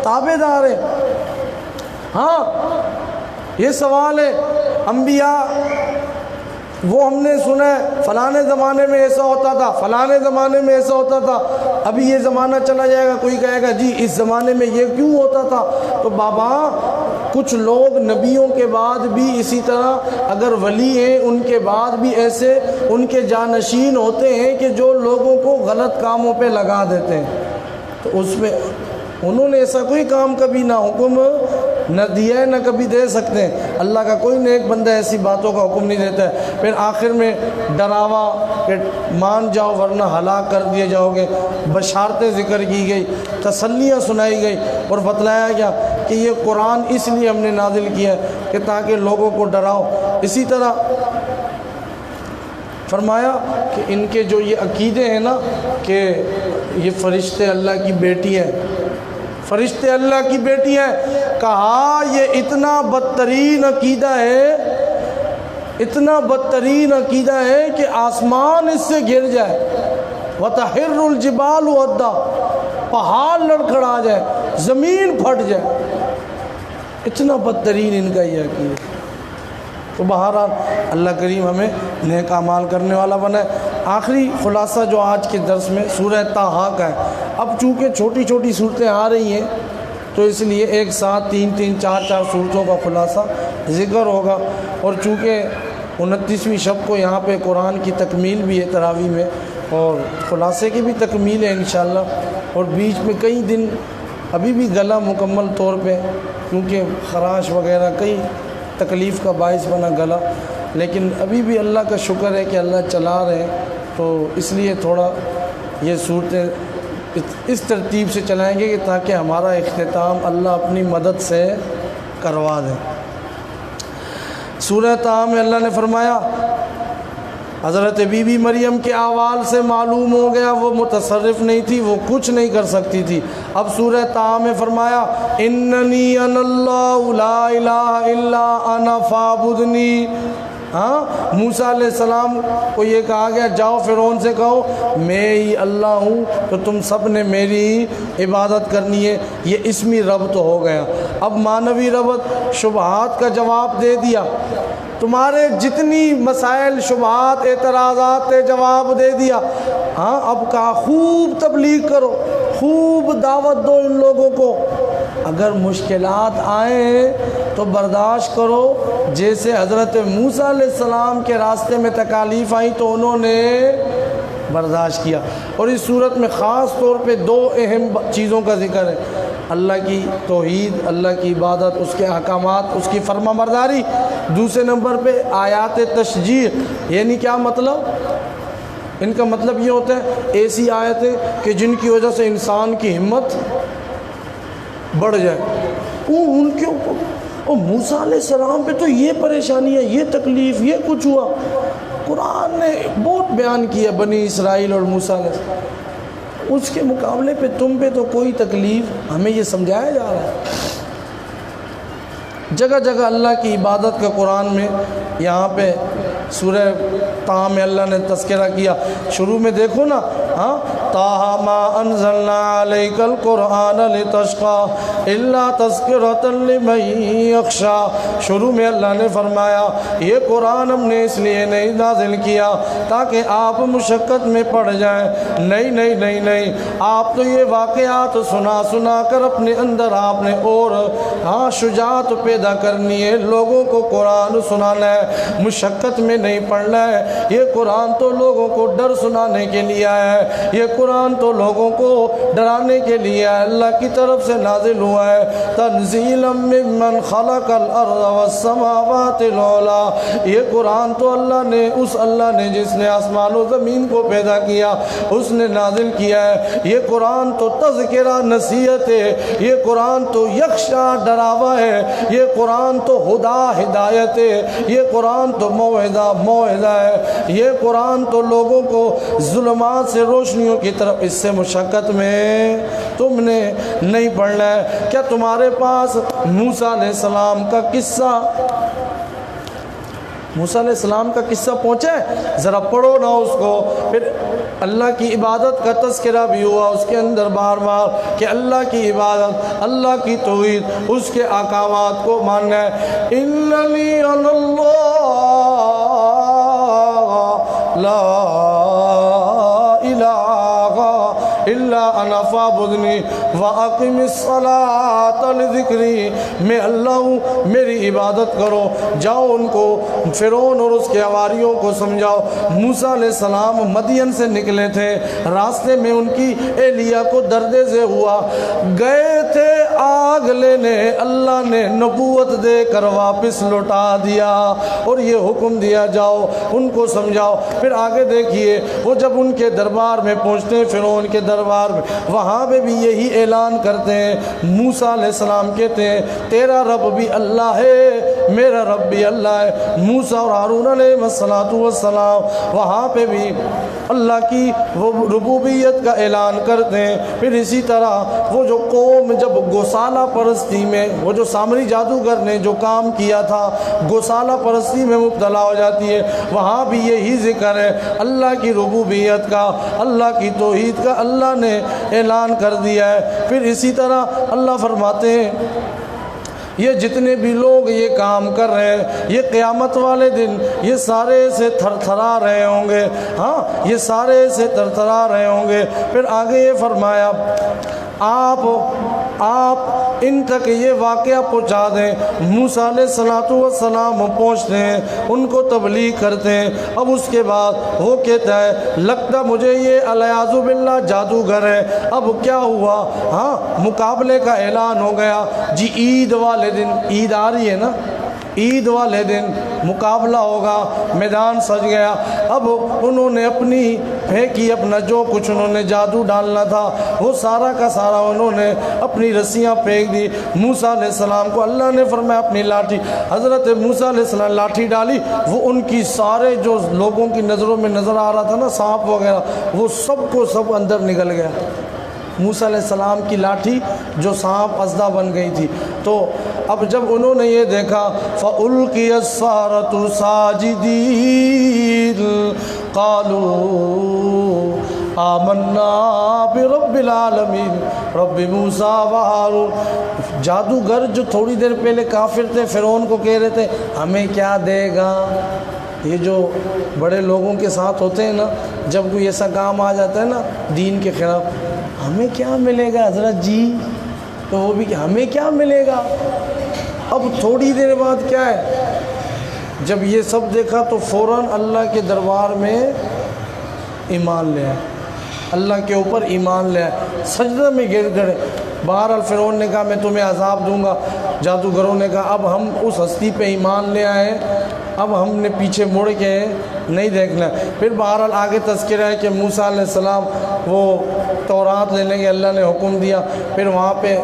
تابع دار ہیں۔ ہاں یہ سوال ہے انبیاء، وہ ہم نے سنا ہے فلانے زمانے میں ایسا ہوتا تھا، فلانے زمانے میں ایسا ہوتا تھا، ابھی یہ زمانہ چلا جائے گا، کوئی کہے گا جی اس زمانے میں یہ کیوں ہوتا تھا؟ تو بابا کچھ لوگ نبیوں کے بعد بھی اسی طرح اگر ولی ہیں ان کے بعد بھی ایسے ان کے جانشین ہوتے ہیں کہ جو لوگوں کو غلط کاموں پہ لگا دیتے ہیں، تو اس میں انہوں نے ایسا کوئی کام کبھی نہ حکم نہ دیا ہے نہ کبھی دے سکتے ہیں۔ اللہ کا کوئی نیک بندہ ایسی باتوں کا حکم نہیں دیتا ہے۔ پھر آخر میں ڈراوا کہ مان جاؤ ورنہ ہلاک کر دیے جاؤ گے، بشارتیں ذکر کی گئی، تسلیاں سنائی گئی اور بتلایا گیا کہ یہ قرآن اس لیے ہم نے نازل کیا ہے کہ تاکہ لوگوں کو ڈراؤ۔ اسی طرح فرمایا کہ ان کے جو یہ عقیدے ہیں نا کہ یہ فرشتے اللہ کی بیٹی ہیں، فرشتے اللہ کی بیٹی ہیں، کہا یہ اتنا بدترین عقیدہ ہے، اتنا بدترین عقیدہ ہے کہ آسمان اس سے گر جائے، وَتَحِرُّ الْجِبَالُ هَدًّا، پہاڑ لڑکھڑا جائے، زمین پھٹ جائے، اتنا بدترین ان کا یہ عقیدہ۔ تو بہرحال اللہ کریم ہمیں نیک اعمال کرنے والا بنائے۔ آخری خلاصہ جو آج کے درس میں سورہ طٰہٰ کا ہے، اب چونکہ چھوٹی چھوٹی صورتیں آ رہی ہیں تو اس لیے ایک ساتھ تین چار صورتوں کا خلاصہ ذکر ہوگا، اور چونکہ 29ویں شب کو یہاں پہ قرآن کی تکمیل بھی ہے تراویح میں، اور خلاصے کی بھی تکمیل ہے انشاءاللہ، اور بیچ میں کئی دن ابھی بھی گلا مکمل طور پہ کیونکہ خراش وغیرہ کئی تکلیف کا باعث بنا گلا، لیکن ابھی بھی اللہ کا شکر ہے کہ اللہ چلا رہے ہیں، تو اس لیے تھوڑا یہ صورتیں اس ترتیب سے چلائیں گے کہ تاکہ ہمارا اختتام اللہ اپنی مدد سے کروا دے۔ سورہ طٰہٰ میں اللہ نے فرمایا حضرت بی بی مریم کے احوال سے معلوم ہو گیا وہ متصرف نہیں تھی، وہ کچھ نہیں کر سکتی تھی۔ اب سورہ طٰہٰ میں فرمایا اننی انا اللہ لا الہ الا انا فاعبدنی۔ ہاں موسیٰ علیہ السلام کو یہ کہا گیا جاؤ فرعون سے کہو میں ہی اللہ ہوں، تو تم سب نے میری ہی عبادت کرنی ہے۔ یہ اسمی ربط ہو گیا۔ اب معنوی ربط شبہات کا جواب دے دیا، تمہارے جتنی مسائل شبہات اعتراضات جواب دے دیا۔ ہاں اب کہا خوب تبلیغ کرو، خوب دعوت دو ان لوگوں کو، اگر مشکلات آئیں تو برداشت کرو۔ جیسے حضرت موسیٰ علیہ السلام کے راستے میں تکالیف آئیں تو انہوں نے برداشت کیا۔ اور اس صورت میں خاص طور پہ دو اہم چیزوں کا ذکر ہے، اللہ کی توحید، اللہ کی عبادت، اس کے احکامات، اس کی فرما برداری۔ دوسرے نمبر پہ آیات تشجیع، یعنی کیا مطلب؟ ان کا مطلب یہ ہوتا ہے ایسی آیتیں کہ جن کی وجہ سے انسان کی ہمت بڑھ جائے۔ ان کے اوپر موسیٰ علیہ السلام پہ تو یہ پریشانی ہے، یہ تکلیف، یہ کچھ ہوا۔ قرآن نے بہت بیان کیا بنی اسرائیل اور موسیٰ علیہ السلام، اس کے مقابلے پہ تم پہ تو کوئی تکلیف، ہمیں یہ سمجھایا جا رہا ہے۔ جگہ جگہ اللہ کی عبادت کا قرآن میں، یہاں پہ سورہ طٰ میں اللہ نے تذکرہ کیا، شروع میں دیکھو نا، طٰ ما انزلنا علیک القرآن لتشقى الا تذکرۃ لمن یخشی۔ شروع میں اللہ نے فرمایا یہ قرآن ہم نے اس لیے نہیں نازل کیا تاکہ آپ مشقت میں پڑ جائیں، نہیں، آپ تو یہ واقعات سنا کر اپنے اندر آپ نے اور شجاعت پیدا کرنی ہے، لوگوں کو قرآن سنانا ہے، مشقت میں نہیں پڑھنا ہے۔ یہ قرآن تو لوگوں کو ڈر سنانے کے لیے ہے، یہ قرآن تو لوگوں کو ڈرانے کے لیے اللہ کی طرف سے نازل ہوا ہے۔ تنزیلا ممن خلق الارض والسماوات العلی، یہ قرآن تو اللہ نے جس نے آسمان و زمین کو پیدا کیا اس نے نازل کیا ہے۔ یہ قرآن تو تذکرہ نصیحت ہے، یہ قرآن تو یخشا ڈراوا ہے، یہ قرآن تو ہدا ہدایت ہے، یہ قرآن تو موعظہ ہے، یہ قرآن تو لوگوں کو ظلمات سے روشنیوں کی طرف، اس سے مشقت میں تم نے نہیں پڑھنا ہے۔ کیا تمہارے پاس موسیٰ علیہ السلام کا قصہ پہنچا ہے؟ ذرا پڑھو نا اس کو۔ پھر اللہ کی عبادت کا تذکرہ بھی ہوا اس کے اندر بار بار کہ اللہ کی عبادت، اللہ کی توحید، اس کے احکامات کو ماننا ہے۔ اننی انا اللہ لا الہ الا انا فاعبدنی واقم الصلاۃ لذکری، میں اللہ ہوں، میری عبادت کرو۔ جاؤ ان کو، فرعون اور اس کے حواریوں کو سمجھاؤ۔ موسیٰ علیہ السلام مدین سے نکلے تھے، راستے میں ان کی ایلیا کو درد سے ہوا، گئے تھے آگ لینے، اللہ نے نبوت دے کر واپس لوٹا دیا اور یہ حکم دیا جاؤ ان کو سمجھاؤ۔ پھر آگے دیکھیے، وہ جب ان کے دربار میں پہنچتے ہیں، فرعون کے دربار میں، وہاں پہ بھی یہی اعلان کرتے ہیں۔ موسیٰ علیہ السلام کہتے ہیں تیرا رب بھی اللہ ہے، میرا رب بھی اللہ ہے۔ موسیٰ اور ہارون علیہ السلام وہاں پہ بھی اللہ کی وہ ربوبیت کا اعلان کرتے ہیں۔ پھر اسی طرح وہ جو قوم جب گوسالہ پرستی میں، وہ جو سامری جادوگر نے جو کام کیا تھا، گوسالہ پرستی میں مبتلا ہو جاتی ہے، وہاں بھی یہی ذکر ہے اللہ کی ربوبیت کا، اللہ کی توحید کا اللہ نے اعلان کر دیا ہے۔ پھر اسی طرح اللہ فرماتے ہیں یہ جتنے بھی لوگ یہ کام کر رہے ہیں، یہ قیامت والے دن یہ سارے سے تھر تھرا رہے ہوں گے، یہ سارے سے تھر تھرا رہے ہوں گے۔ پھر آگے یہ فرمایا آپ ان تک یہ واقعہ پہنچا دیں۔ موسیٰ علیہ السلام پہنچتے ہیں، ان کو تبلیغ کرتے ہیں۔ اب اس کے بعد وہ کہتا ہے لگتا مجھے یہ الیاذ باللہ جادوگر ہے۔ اب کیا ہوا؟ مقابلے کا اعلان ہو گیا جی، عید والے دن، عید آ رہی ہے نا، عید والے دن مقابلہ ہوگا، میدان سج گیا۔ اب انہوں نے اپنی پھینکی، اپنا جو کچھ انہوں نے جادو ڈالنا تھا وہ سارا کا سارا انہوں نے اپنی رسیاں پھینک دی۔ موسیٰ علیہ السلام کو اللہ نے فرمایا اپنی لاٹھی، حضرت موسیٰ علیہ السلام لاٹھی ڈالی، وہ ان کی سارے جو لوگوں کی نظروں میں نظر آ رہا تھا نا سانپ وغیرہ، وہ سب کو سب اندر نکل گیا۔ موسیٰ علیہ السلام کی لاٹھی جو سانپ اژدھا بن گئی تھی۔ تو اب جب انہوں نے یہ دیکھا فَأُلْقِيَ السَّحَرَةُ سَاجِدِينَ قَالُوا آمَنَّا بِرَبِّ الْعَالَمِينَ رَبِّ مُوسَىٰ وَهَارُونَ۔ جادوگر جو تھوڑی دیر پہلے کافر تھے، فرعون کو کہہ رہے تھے ہمیں کیا دے گا، یہ جو بڑے لوگوں کے ساتھ ہوتے ہیں نا، جب کوئی ایسا کام آ جاتا ہے نا دین کے خلاف، ہمیں کیا ملے گا حضرت جی، تو وہ بھی ہمیں کیا ملے گا، اب تھوڑی دیر بعد کیا ہے، جب یہ سب دیکھا تو فوراً اللہ کے دربار میں ایمان لے آئے، اللہ کے اوپر ایمان لے آئے، سجدہ میں گر گڑے۔ بہرحال فرعون نے کہا میں تمہیں عذاب دوں گا، جادوگروں نے کہا اب ہم اس ہستی پہ ایمان لے آئے، اب ہم نے پیچھے مڑ کے نہیں دیکھنا ہے۔ پھر بہرحال آگے تذکرہ ہے کہ موسیٰ علیہ السلام وہ تورات لینے کے اللہ نے حکم دیا، پھر وہاں پہ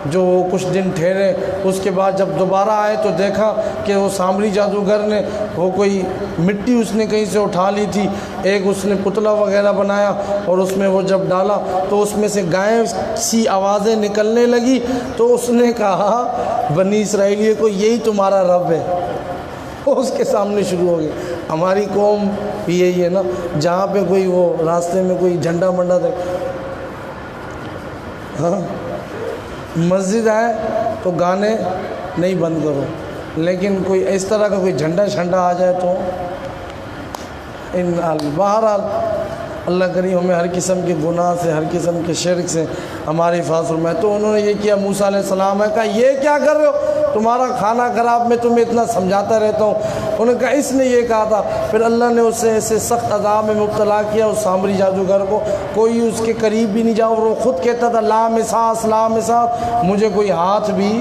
جو کچھ دن ٹھہرے، اس کے بعد جب دوبارہ آئے تو دیکھا کہ وہ سامری جادوگر نے وہ کوئی مٹی اس نے کہیں سے اٹھا لی تھی، ایک اس نے پتلا وغیرہ بنایا اور اس میں وہ جب ڈالا تو اس میں سے گائے سی آوازیں نکلنے لگی، تو اس نے کہا بنی اسرائیلیوں کو یہی تمہارا رب ہے، اس کے سامنے شروع ہو گئے۔ ہماری قوم بھی یہی ہے نا، جہاں پہ کوئی وہ راستے میں کوئی جھنڈا منڈا دے، ہاں مسجد آئے تو گانے نہیں بند کرو، لیکن کوئی اس طرح کا کوئی جھنڈا شنڈا آ جائے تو بہرحال اللہ کریم ہمیں ہر قسم کے گناہ سے، ہر قسم کے شرک سے ہماری حفاظت فرمائے۔ تو انہوں نے یہ کیا، موسیٰ علیہ السلام ہے کہا یہ کیا کر رہے ہو، تمہارا کھانا خراب، میں تمہیں اتنا سمجھاتا رہتا ہوں۔ انہوں نے کہا اس نے یہ کہا تھا۔ پھر اللہ نے اسے ایسے سخت عذاب میں مبتلا کیا اس سامری جادوگر کو، کوئی اس کے قریب بھی نہیں جاؤ، اور وہ خود کہتا تھا لا مساس لا مساس، مجھے کوئی ہاتھ بھی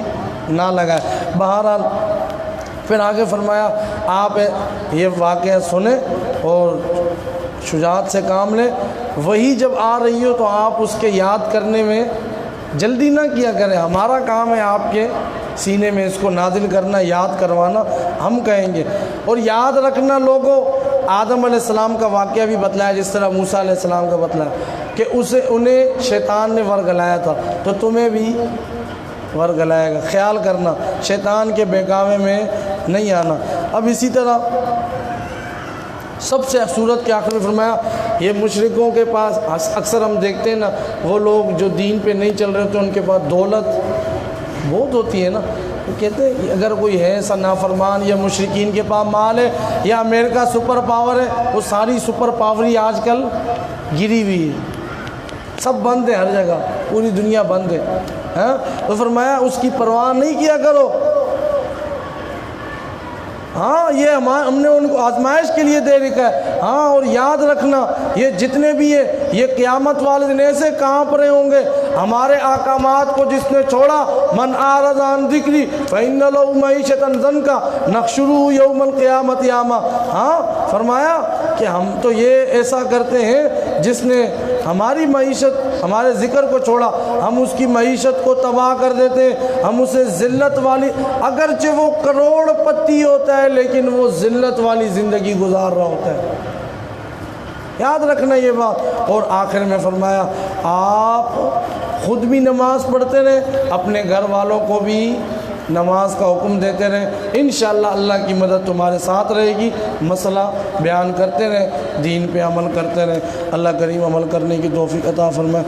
نہ لگائے۔ بہرحال پھر آگے فرمایا آپ یہ واقعہ سنیں اور شجاعت سے کام لیں، وہی جب آ رہی ہو تو آپ اس کے یاد کرنے میں جلدی نہ کیا کریں، ہمارا کام ہے آپ کے سینے میں اس کو نازل کرنا، یاد کروانا، ہم کہیں گے۔ اور یاد رکھنا لوگوں، آدم علیہ السلام کا واقعہ بھی بتلایا جس طرح موسیٰ علیہ السلام کا بتلایا کہ انہیں شیطان نے ورگلایا تھا، تو تمہیں بھی ورگلائے گا، خیال کرنا، شیطان کے بہکاوے میں نہیں آنا۔ اب اسی طرح سب سے صورت کے آخر میں فرمایا یہ مشرکوں کے پاس اکثر ہم دیکھتے ہیں نا، وہ لوگ جو دین پہ نہیں چل رہے ہوتے ان کے پاس دولت بہت ہوتی ہے نا، وہ کہتے ہیں اگر کوئی ہے ایسا نافرمان یا مشرکین کے پاس مال ہے یا امریکہ سپر پاور ہے، وہ ساری سپر پاوری آج کل گری ہوئی ہے، سب بند ہے، ہر جگہ پوری دنیا بند ہے، ہاں تو فرمایا اس کی پرواہ نہیں کیا کرو، ہاں یہ ہم نے ان کو آزمائش کے لیے دے رکھا ہے، ہاں اور یاد رکھنا یہ جتنے بھی ہے یہ قیامت والے دن ایسے کانپ رہے ہوں گے، ہمارے احکامات کو جس نے چھوڑا من اعرض عن ذکری فإن له معیشۃ ضنکا نحشرہ یوم القیامۃ اعمی۔ ہاں فرمایا کہ ہم تو یہ ایسا کرتے ہیں جس نے ہماری معیشت، ہمارے ذکر کو چھوڑا، ہم اس کی معیشت کو تباہ کر دیتے ہیں، ہم اسے ذلت والی، اگرچہ وہ کروڑ پتی ہوتا ہے لیکن وہ ذلت والی زندگی گزار رہا ہوتا ہے، یاد رکھنا یہ بات۔ اور آخر میں فرمایا آپ خود بھی نماز پڑھتے رہیں، اپنے گھر والوں کو بھی نماز کا حکم دیتے رہیں، انشاءاللہ اللہ کی مدد تمہارے ساتھ رہے گی۔ مسئلہ بیان کرتے رہیں، دین پہ عمل کرتے رہیں، اللہ کریم عمل کرنے کی توفیق عطا فرمائے۔